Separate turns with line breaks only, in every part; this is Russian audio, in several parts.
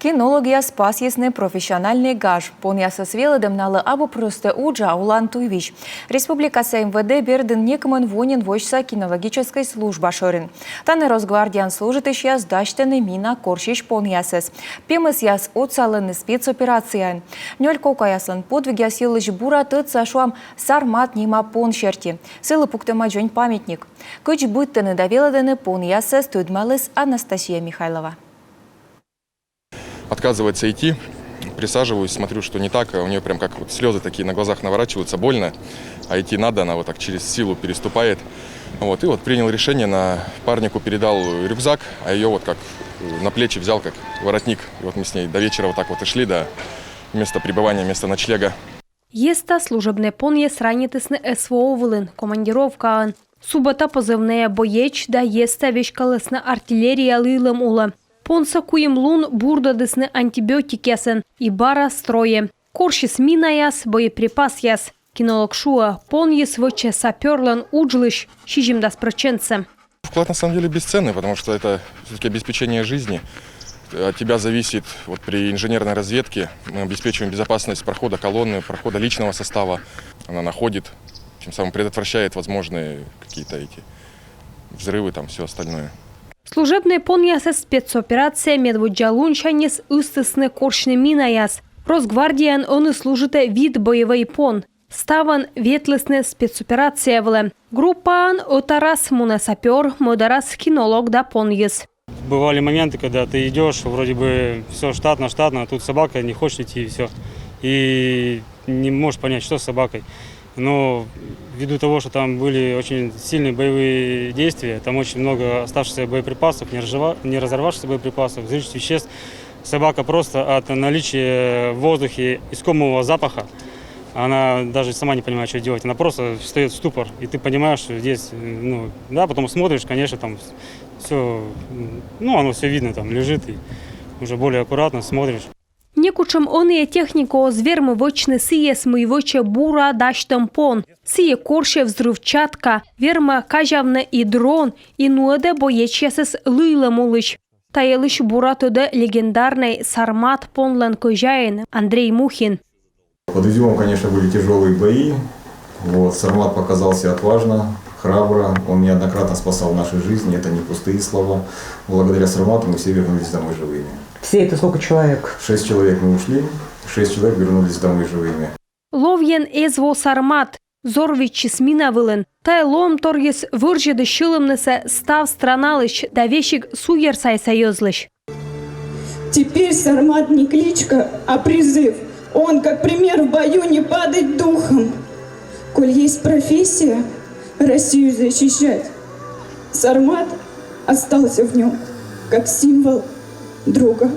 Кинология спас ясный профессиональный гаж. Поняса с велодом налы або просто уджа улан туйвич. Республика МВД берден некомон вонен войса кинологической служба шорин. Таны Росгвардиан служит еще с дачтаны мина корщищ понясес. Пемыс яс отсалыны спецоперация. Нёль кокаяслан подвиги силы жбура тыт сашуам сармат нима пон шерти. Сылы пуктыма жонь памятник. Кыч быттыны довелодыны понясес тудмалыс Анастасия Михайлова.
Отказывается идти, присаживаюсь, смотрю, что не так, а у нее прям как вот слезы такие на глазах наворачиваются, больно, а идти надо, она вот так через силу переступает. Вот, и вот принял решение, напарнику передал рюкзак, а ее вот как на плечи взял, как воротник. И вот мы с ней до вечера вот так вот и шли до места пребывания, места ночлега.
Еста служебне пон'є сранітисне СВО Волин, командировка. Субота позивне боєч да єста вешкалесна артиллерия лилем ула. Понса куем лун бурда десны антибиотик ясен и бара строе. Коршис мина яс, боеприпас яс. Кинолог шуа пон ес воче саперлан уджлыш, щижим да спроченце.
Вклад на самом деле бесценный, потому что это все-таки обеспечение жизни. От тебя зависит, вот при инженерной разведке мы обеспечиваем безопасность прохода колонны, прохода личного состава. Она находит, тем самым предотвращает возможные какие-то эти взрывы, там все остальное.
Служебный пон'ясе спецоперация медводжалуншанес ыстысны коршны минаяс. Росгвардиян он служите вид боевой пон. Ставан ветлесны спецоперация вле. Группаан отарас мунесапер, модарас кинолог да пон'ес.
Бывали моменты, когда ты идешь, вроде бы все штатно, а тут собака не хочет идти и все. И не можешь понять, что с собакой. Но ввиду того, что там были очень сильные боевые действия, там очень много оставшихся боеприпасов, не разорвавшихся боеприпасов, взрывчатых веществ, собака просто от наличия в воздухе искомого запаха, она даже сама не понимает, что делать, она просто встает в ступор, и ты понимаешь, что здесь, потом смотришь, конечно, там все, оно все видно, там лежит, и уже более аккуратно смотришь.
Некучем он и технику звермы вочны сие смывоче бура даштам пон. Сие корше взрывчатка, верма кажавна и дрон, и нуэде боечесес лыла мулыч. Таелыш бура тоде легендарный сармат понлен кожаин Андрей Мухин.
Под Изюмом, конечно, были тяжелые бои. Вот, Сармат показался отважно, храбро. Он неоднократно спасал наши жизни, это не пустые слова. Благодаря Сармату мы все вернулись домой живыми.
Все это сколько человек?
6 человек мы ушли, 6 человек вернулись домой живыми.
Ловьен эзво Сармат, зорвич смина вылен. Тай лом торгес выржеды шилымнесе став страналыч, да вещик суерсай союзлыч.
Теперь Сармат не кличка, а призыв. Он, как пример в бою, не падать духом. Коль есть профессия, Россию защищать, Сармат остался в нем, как символ друга.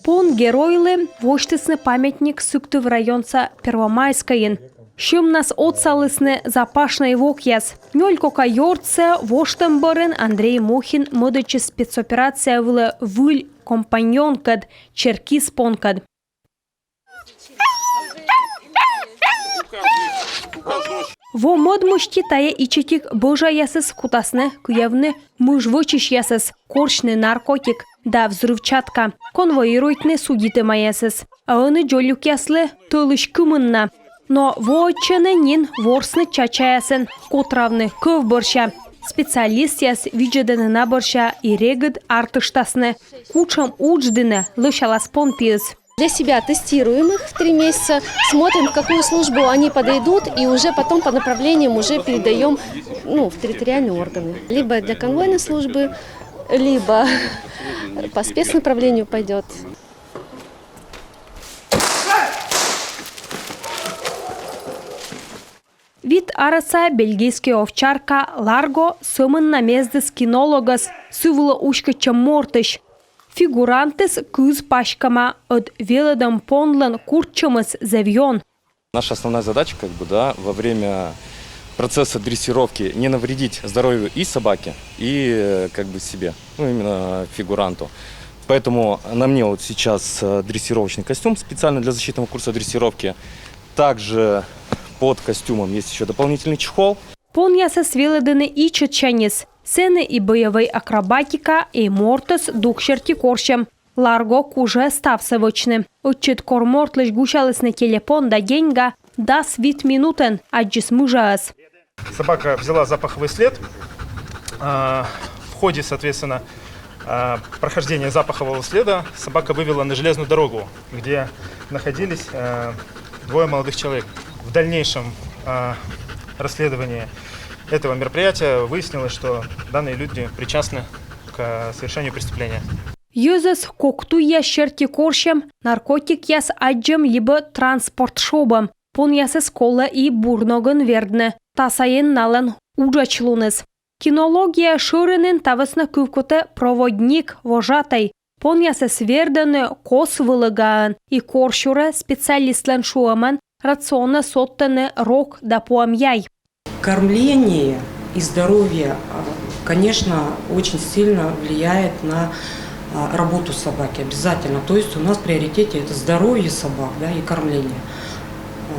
Пон геройлы воштысны памятник суктыв районца Первомайскайын. Шым нас отсалысны запашной вокьяс. Нёлькока йорце воштым барын Андрей Мухин модычы спецоперация вылы выль компаньонкад черкис понкад. Во модмушти тая ичетик божа ясыс кутасны, куявны мужвочиш ясыс, коршны наркотик, да взрывчатка, конвоируйтны судиты маясыс. А оны джолюк яслы тылыш кымынна. Но вочыны нин ворсны чачаясын, котравны кыв борща. Специалист яс виджедыны на борща и регыд артыштасны. Кучам удждыны лышалас понпиыз.
Для себя тестируем их в 3 месяца, смотрим, в какую службу они подойдут, и уже потом по направлениям уже передаем в территориальные органы. Либо для конвойной службы, либо по спецнаправлению пойдет.
Вид араса бельгийский овчарка Ларго сымын намездыс кинологас сывыла ушкача мортыш. Фигурантес кыз пашкама от велодом понлан курчамыс завьон.
Наша основная задача, во время процесса дрессировки не навредить здоровью и собаке, и себе, именно фигуранту. Поэтому на мне вот сейчас дрессировочный костюм специально для защитного курса дрессировки. Также под костюмом есть еще дополнительный чехол.
Пон'яса с велодыны и чечанис. Сцены и боевой акробатика и мортес дукшерти корщем. Ларго куже стався вочне. Отчет кормортлиш гушалисне телефон да деньга да свит минутен, аджис мужаас.
Собака взяла запаховый след. В ходе, соответственно, прохождения запахового следа собака вывела на железную дорогу, где находились двое молодых человек. В дальнейшем расследовании этого мероприятия выяснилось, что данные люди причастны к совершению преступления.
Юзес кокту ящерти коршем, наркотик яс аджем либо транспорт шобам. Пон ясес кола и бурноган вердне. Тасаен нален уджачлунес. Кинология шуренен тавесна кувкоте проводник вожатай. Пон ясес вердене кос вылыгаан. И коршуре специалистлен шуамен рациона соттене рок да поамьяй.
Кормление и здоровье, конечно, очень сильно влияет на работу собаки, обязательно. То есть у нас в приоритете это здоровье собак, да, и кормление.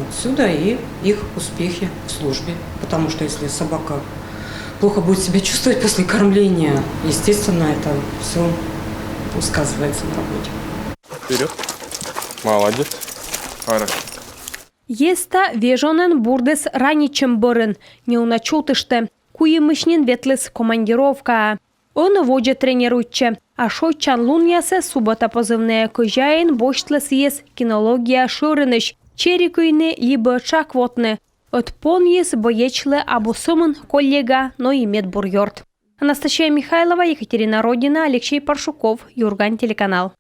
Отсюда и их успехи в службе. Потому что если собака плохо будет себя чувствовать после кормления, естественно, это все сказывается на работе.
Вперед. Молодец. Хорошо.
Еста вежонен бурдес раничем борен, не уначутыште. Куемышнин ветлес командировка. Он воже тренируйче. А шо чанлун ясе субота позывная кожаин боштлес ес кинология шурыныш. Черикуйне либо чаквотне. От пон ес боечле або сумын коллега, но и медбурьорд. Анастасия Михайлова, Екатерина Родина, Алексей Паршуков, Юрган, телеканал.